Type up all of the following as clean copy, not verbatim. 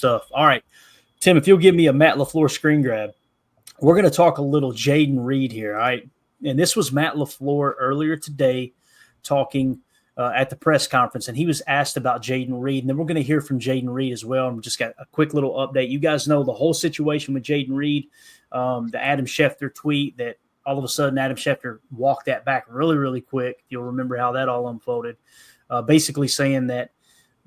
Stuff. All right, Tim, if you'll give me a Matt LaFleur screen grab, we're going to talk a little Jaden Reed here. All right. And this was Matt LaFleur earlier today talking at the press conference, and he was asked about Jaden Reed. And then we're going to hear from Jaden Reed as well. And just got a quick little update. You guys know the whole situation with Jaden Reed, the Adam Schefter tweet that all of a sudden Adam Schefter walked that back really, really quick. You'll remember how that all unfolded. Basically saying that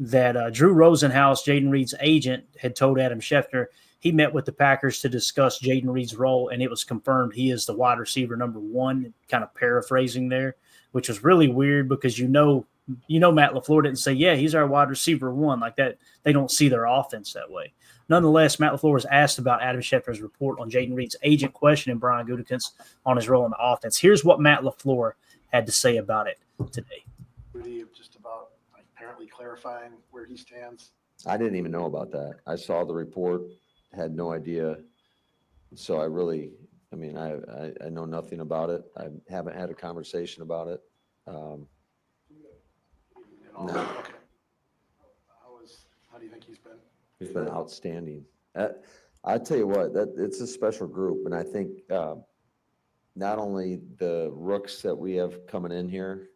Drew Rosenhaus, Jaden Reed's agent, had told Adam Schefter he met with the Packers to discuss Jaden Reed's role, and it was confirmed he is the wide receiver number 1, kind of paraphrasing there, which was really weird because you know Matt LaFleur didn't say, yeah, he's our wide receiver 1 like that. They don't see their offense that way. Nonetheless, Matt LaFleur was asked about Adam Schefter's report on Jaden Reed's agent questioning Brian Gutekunst on his role in the offense. Here's what Matt LaFleur had to say about it today. Just about apparently clarifying where he stands. I didn't even know about that. I saw the report, had no idea. So I know nothing about it. I haven't had a conversation about it. No. Okay. How do you think he's been? He's been outstanding. I tell you what, it's a special group, and I think not only the rooks that we have coming in here,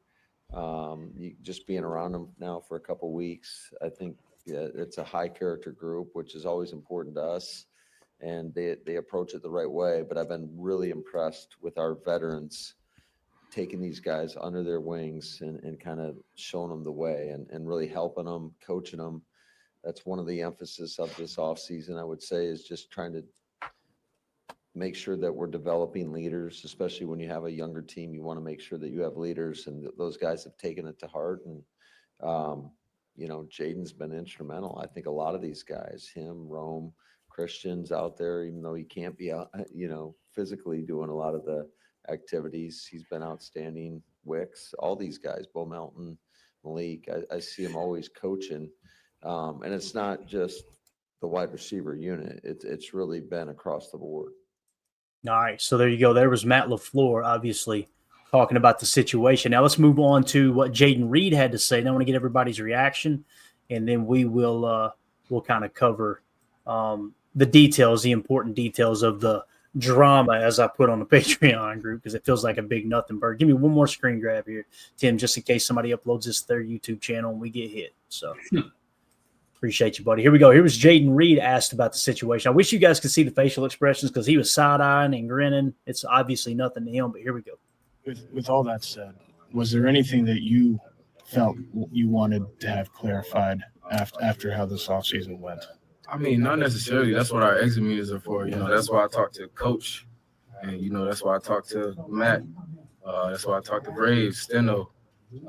just being around them now for a couple weeks, I think it's a high character group, which is always important to us, and they approach it the right way. But I've been really impressed with our veterans taking these guys under their wings and kind of showing them the way and really helping them, coaching them. That's one of the emphasis of this offseason, I would say, is just trying to make sure that we're developing leaders, especially when you have a younger team. You want to make sure that you have leaders, and those guys have taken it to heart. And, Jayden's been instrumental. I think a lot of these guys, him, Rome, Christian's out there, even though he can't be out, physically doing a lot of the activities. He's been outstanding. Wicks, all these guys, Bo Melton, Malik, I see him always coaching. And it's not just the wide receiver unit. It's really been across the board. All right, so there you go. There was Matt LaFleur, obviously, talking about the situation. Now let's move on to what Jaden Reed had to say. Then I want to get everybody's reaction, and then we'll kind of cover the details, the important details of the drama, as I put on the Patreon group, because it feels like a big nothing bird. Give me one more screen grab here, Tim, just in case somebody uploads this to their YouTube channel and we get hit. So appreciate you, buddy. Here we go. Here was Jaden Reed asked about the situation. I wish you guys could see the facial expressions because he was side-eyeing and grinning. It's obviously nothing to him, but here we go. With all that said, was there anything that you felt you wanted to have clarified after how this offseason went? I mean, not necessarily. That's what our exit meetings are for. That's why I talked to Coach, and that's why I talked to Matt. That's why I talked to Braves, Steno.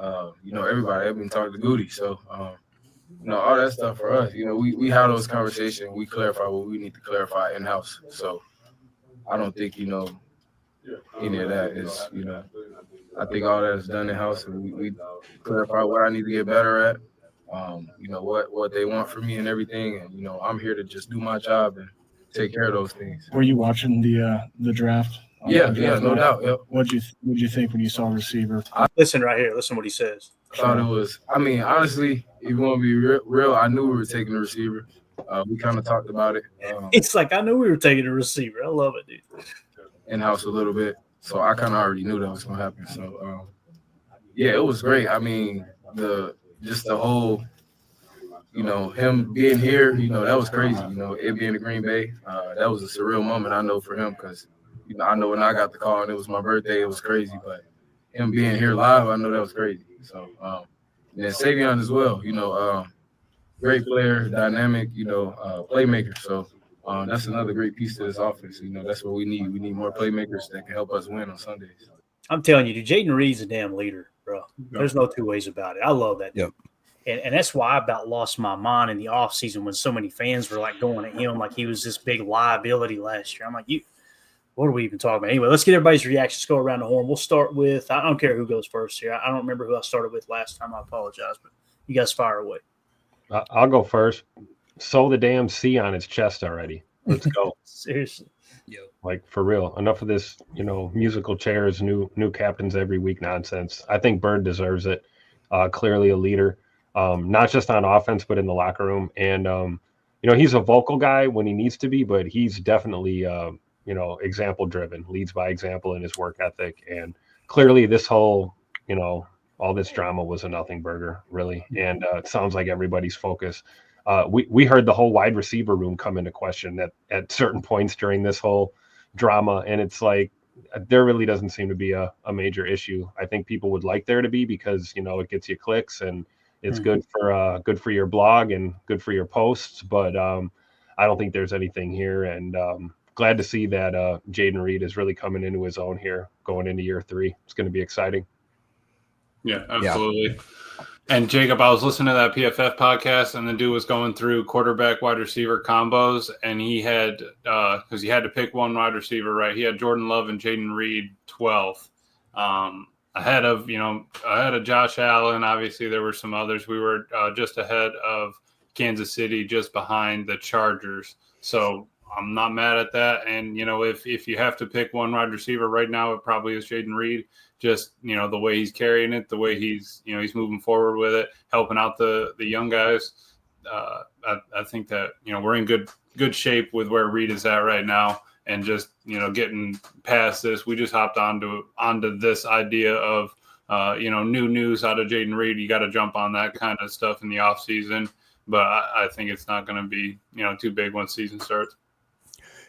Everybody. I've been talking to Goody. So, all that stuff for us. We have those conversations. We clarify what we need to clarify in house. So, I don't think any of that is. I think all that is done in house, and we clarify what I need to get better at. What they want from me and everything, and I'm here to just do my job and take care of those things. Were you watching the draft? Yeah, no doubt. Yep. What'd you think when you saw receiver? Listen right here. Listen what he says. I thought it was. I mean, honestly, if you want to be real, I knew we were taking the receiver. We kind of talked about it. It's like I knew we were taking a receiver. I love it, dude. In house a little bit, so I kind of already knew that was gonna happen. So, it was great. I mean, the whole, him being here, that was crazy. It being in Green Bay, that was a surreal moment, I know, for him, because, I know when I got the call and it was my birthday, it was crazy. But him being here live, I know that was crazy. So, and then Savion as well, great player, dynamic, playmaker. So that's another great piece to this offense. That's what we need. We need more playmakers that can help us win on Sundays. I'm telling you, dude, Jaden Reed's a damn leader, bro. There's no two ways about it. I love that. Yep. And that's why I about lost my mind in the offseason when so many fans were like going at him like he was this big liability last year. I'm like, what are we even talking about? Anyway, let's get everybody's reactions. Go around the horn. We'll start with, I don't care who goes first here. I don't remember who I started with last time. I apologize, but you guys fire away. I'll go first. Sew the damn C on his chest already. Let's go. Seriously. Like, for real. Enough of this, musical chairs, new captains every week nonsense. I think Bird deserves it. Clearly a leader, not just on offense, but in the locker room. And he's a vocal guy when he needs to be, but he's definitely, example driven, leads by example in his work ethic. And clearly this whole, all this drama was a nothing burger, really. And it sounds like everybody's focus. We heard the whole wide receiver room come into question at certain points during this whole drama. And it's like, there really doesn't seem to be a major issue. I think people would like there to be, because, it gets you clicks and it's good for your blog and good for your posts. But I don't think there's anything here. And glad to see that Jaden Reed is really coming into his own here, going into year 3. It's going to be exciting. Yeah, absolutely. Yeah. And Jacob, I was listening to that PFF podcast, and the dude was going through quarterback wide receiver combos, and he had because he had to pick one wide receiver, right? He had Jordan Love and Jaden Reed 12th, ahead of Josh Allen. Obviously, there were some others. We were just ahead of Kansas City, just behind the Chargers. So I'm not mad at that. And if you have to pick one wide receiver right now, it probably is Jaden Reed. Just, the way he's carrying it, the way he's moving forward with it, helping out the young guys. I think that, we're in good shape with where Reed is at right now. And just, getting past this, we just hopped onto this idea of, new news out of Jaden Reed. You got to jump on that kind of stuff in the offseason. But I think it's not going to be, too big once season starts.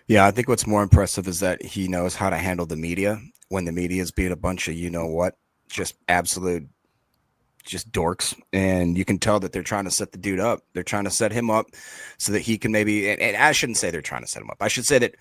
Yeah, I think what's more impressive is that he knows how to handle the media. When the media is being a bunch of, just absolute, just dorks. And you can tell that they're trying to set the dude up. They're trying to set him up so that he can maybe, and I shouldn't say they're trying to set him up. I should say that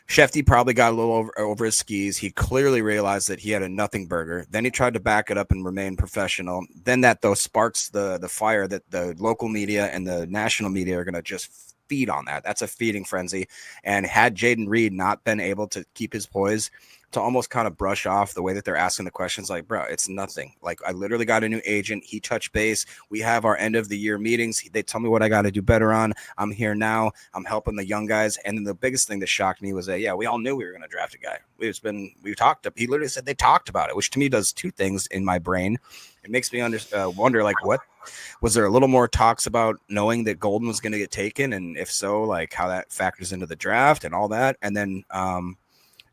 Shefty probably got a little over his skis. He clearly realized that he had a nothing burger. Then he tried to back it up and remain professional. Then that, though, sparks the fire that the local media and the national media are going to just feed on that. That's a feeding frenzy. And had Jaden Reed not been able to keep his poise, to almost kind of brush off the way that they're asking the questions, like, bro, it's nothing. Like, I literally got a new agent. He touched base. We have our end of the year meetings. They tell me what I got to do better on. I'm here now. I'm helping the young guys. And then the biggest thing that shocked me was that, we all knew we were going to draft a guy. He literally said they talked about it, which to me does two things in my brain. It makes me wonder, like, what was there a little more talks about knowing that Golden was going to get taken? And if so, like, how that factors into the draft and all that. And then,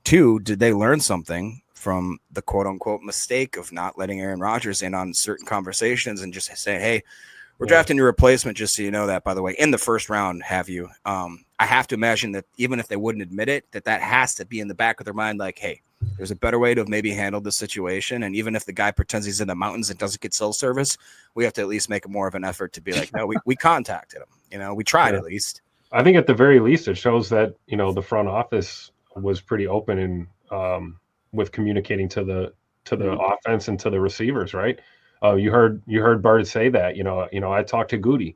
2, did they learn something from the quote unquote mistake of not letting Aaron Rodgers in on certain conversations and just saying, hey, we're drafting your replacement, just so you know that, by the way, in the first round, have you? I have to imagine that even if they wouldn't admit it, that has to be in the back of their mind, like, hey, there's a better way to have maybe handled the situation. And even if the guy pretends he's in the mountains and doesn't get cell service, we have to at least make more of an effort to be like, no, we contacted him. We tried at least. I think at the very least, it shows that, the front office was pretty open and with communicating to the offense and to the receivers, right? You heard Bart say that. I talked to Goody.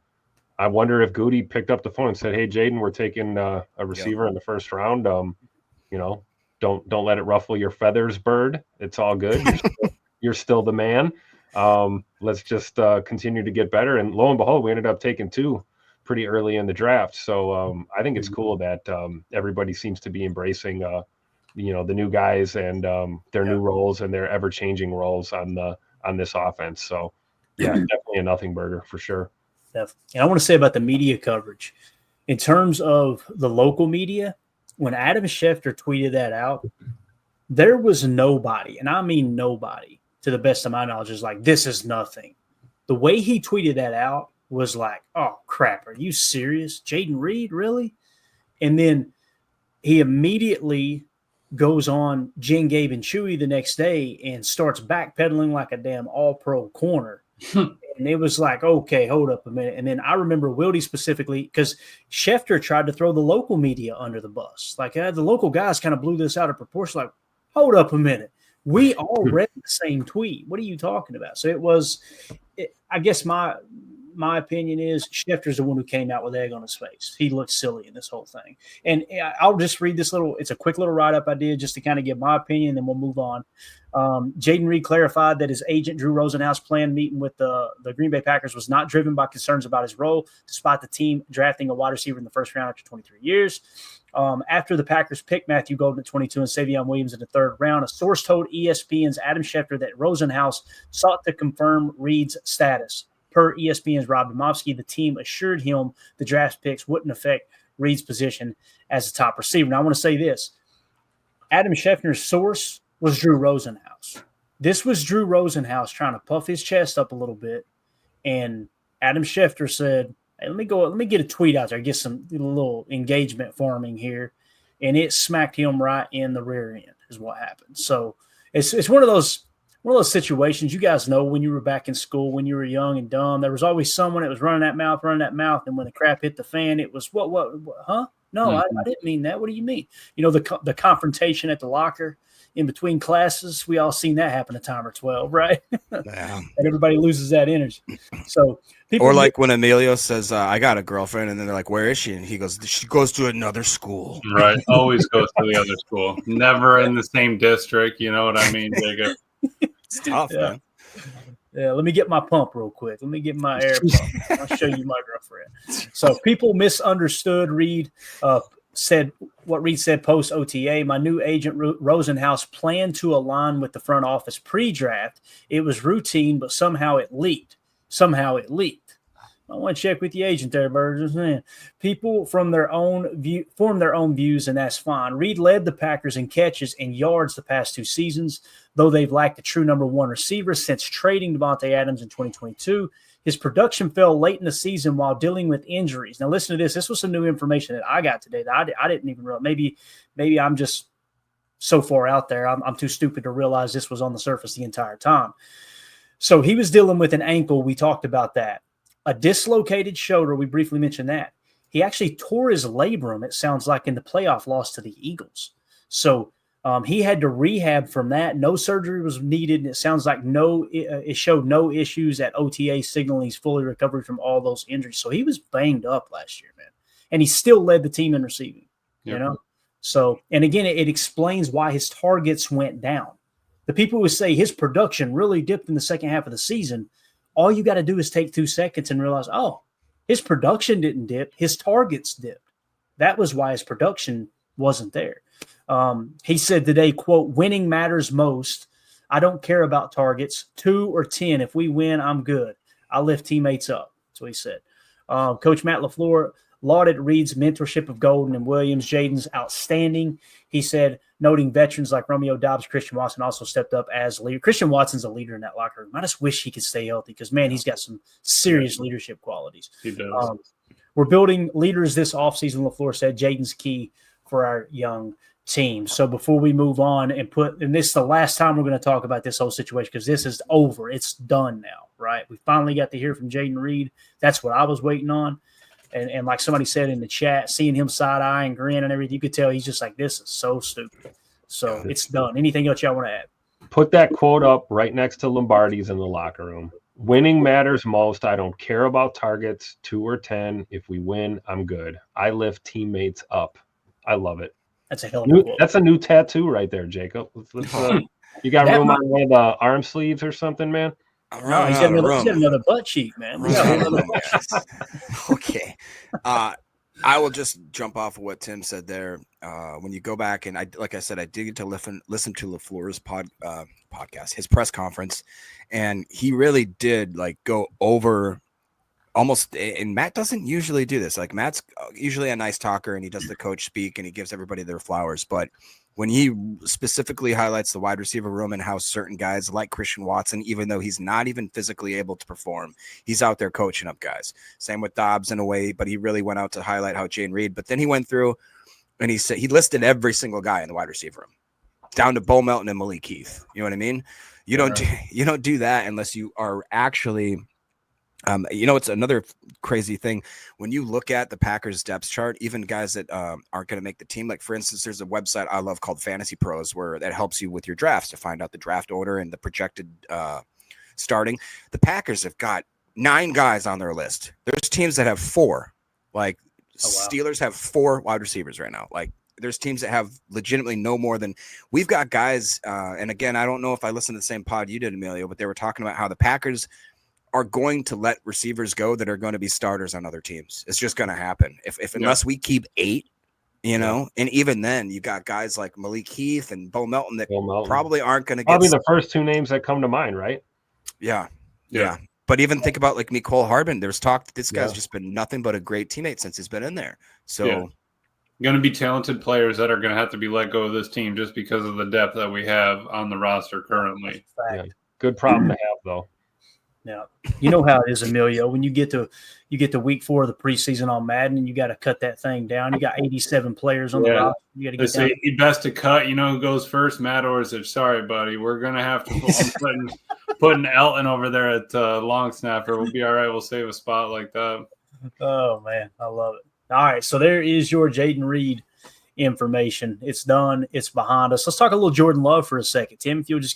I wonder if Goody picked up the phone and said, "Hey, Jayden, we're taking a receiver in the first round. Don't let it ruffle your feathers, Bird. It's all good. You're still the man. Let's just continue to get better." And lo and behold, we ended up taking 2 pretty early in the draft. So I think it's cool that everybody seems to be embracing, the new guys and their new roles and their ever-changing roles on this offense. So yeah, definitely a nothing burger for sure. Definitely. And I want to say about the media coverage, in terms of the local media, when Adam Schefter tweeted that out, there was nobody, and I mean nobody, to the best of my knowledge, is like, this is nothing. The way he tweeted that out was like, oh, crap, are you serious? Jaden Reed, really? And then he immediately goes on Jen, Gabe, and Chewy the next day and starts backpedaling like a damn all-pro corner. And it was like, okay, hold up a minute. And then I remember Wildy specifically, because Schefter tried to throw the local media under the bus. Like, the local guys kind of blew this out of proportion. Like, hold up a minute. We all read the same tweet. What are you talking about? So I guess my opinion is Schefter's the one who came out with egg on his face. He looked silly in this whole thing. And I'll just read this it's a quick little write-up I did just to kind of give my opinion, and then we'll move on. Jaden Reed clarified that his agent, Drew Rosenhaus, planned meeting with the Green Bay Packers was not driven by concerns about his role, despite the team drafting a wide receiver in the first round after 23 years. After the Packers picked Matthew Golden at 22 and Savion Williams in the third round, a source told ESPN's Adam Schefter that Rosenhaus sought to confirm Reed's status. Per ESPN's Rob Domofsky, the team assured him the draft picks wouldn't affect Reed's position as a top receiver. Now, I want to say this. Adam Schefter's source was Drew Rosenhaus. This was Drew Rosenhaus trying to puff his chest up a little bit, and Adam Schefter said, hey, let me get a tweet out there, get some little engagement farming here, and it smacked him right in the rear end is what happened. So it's one of those situations. You guys know when you were back in school, when you were young and dumb, there was always someone that was running that mouth, and when the crap hit the fan, it was what huh? No, I didn't mean that. What do you mean? You know, the confrontation at the locker in between classes, we all seen that happen a time or 12, right? Yeah. And everybody loses that energy. So or like when Emilio says, I got a girlfriend, and then they're like, where is she? And he goes, she goes to another school. Right. Always goes to the other school. Never in the same district. You know what I mean, Jacob? It's tough, man. Yeah, let me get my pump real quick. Let me get my air pump. I'll show you my girlfriend. So people misunderstood Reed. Said what Reed said post OTA. My new agent Rosenhaus planned to align with the front office pre-draft. It was routine, but somehow it leaked. I want to check with the agent there, Burgess. People from their own view form their own views, and that's fine. Reed led the Packers in catches and yards the past 2 seasons, though they've lacked a true number 1 receiver since trading Devontae Adams in 2022. His production fell late in the season while dealing with injuries. Now, listen to this. This was some new information that I got today that I didn't even realize. Maybe I'm just so far out there. I'm too stupid to realize this was on the surface the entire time. So he was dealing with an ankle. We talked about that. A dislocated shoulder. We briefly mentioned that. He actually tore his labrum, it sounds like, in the playoff loss to the Eagles. So he had to rehab from that. No surgery was needed. And it sounds like it showed no issues at OTA, signaling he's fully recovered from all those injuries. So he was banged up last year, man. And he still led the team in receiving, you know? So, and again, it explains why his targets went down. The people who say his production really dipped in the second half of the season, all you got to do is take 2 seconds and realize, oh, his production didn't dip. His targets dipped. That was why his production wasn't there. He said today, quote, winning matters most. I don't care about targets, 2 or 10. If we win, I'm good. I lift teammates up. That's what he said. Coach Matt LaFleur lauded Reed's mentorship of Golden and Williams. Jayden's outstanding. He said, noting veterans like Romeo Doubs, Christian Watson also stepped up as leader. Christian Watson's a leader in that locker room. I just wish he could stay healthy because, man, he's got some serious leadership qualities. He does. We're building leaders this offseason, LaFleur said. Jayden's key for our young team. So before we move on and this is the last time we're going to talk about this whole situation because this is over. It's done now, right? We finally got to hear from Jayden Reed. That's what I was waiting on. And like somebody said in the chat, seeing him side-eye and grin and everything, you could tell he's just like, this is so stupid. So it's done. Anything else y'all want to add? Put that quote up right next to Lombardi's in the locker room. Winning matters most. I don't care about targets, 2 or 10. If we win, I'm good. I lift teammates up. I love it. That's a hell of a quote. That's a new tattoo right there, Jacob. You got room on one of the arm sleeves or something, man? No, he's got another butt cheek, man. Okay. I will just jump off of what Tim said there. When you go back, and like I said, I did get to listen to LaFleur's podcast, his press conference, and he really did like go over almost. And Matt doesn't usually do this. Like Matt's usually a nice talker, and he does the coach speak, and he gives everybody their flowers. But when he specifically highlights the wide receiver room and how certain guys like Christian Watson, even though he's not even physically able to perform, he's out there coaching up guys. Same with Dobbs in a way, but he really went out to highlight how Jaden Reed. But then he went through and he said he listed every single guy in the wide receiver room, down to Bo Melton and Malik Heath. You know what I mean? You don't do that unless you are actually. It's another crazy thing when you look at the Packers depth chart, even guys that aren't going to make the team. Like, for instance, there's a website I love called Fantasy Pros where that helps you with your drafts to find out the draft order and the projected starting. The Packers have got 9 guys on their list. There's teams that have 4. Like, Steelers have 4 wide receivers right now. Like, there's teams that have legitimately no more than we've got guys. And again, I don't know if I listened to the same pod you did, Emilio, but they were talking about how the Packers are going to let receivers go that are going to be starters on other teams. It's just going to happen. Unless we keep 8, and even then you got guys like Malik Heath and Bo Melton that probably aren't going to get. Probably the first 2 names that come to mind, right? Yeah. But even think about like Nicole Harbin. There's talk that this guy's just been nothing but a great teammate since he's been in there. So going to be talented players that are going to have to be let go of this team just because of the depth that we have on the roster currently. Yeah. Good problem to have, though. Yeah, you know how it is, Emilio. When you get to week 4 of the preseason on Madden, and you got to cut that thing down. You got 87 players on the roster. You got to get down. Say best to cut. You know who goes first? Matt Orsic. Sorry, buddy. We're gonna have to putting Elton over there at long snapper. We'll be all right. We'll save a spot like that. Oh man, I love it. All right, so there is your Jaden Reed information. It's done. It's behind us. Let's talk a little Jordan Love for a second. Tim, if you'll just give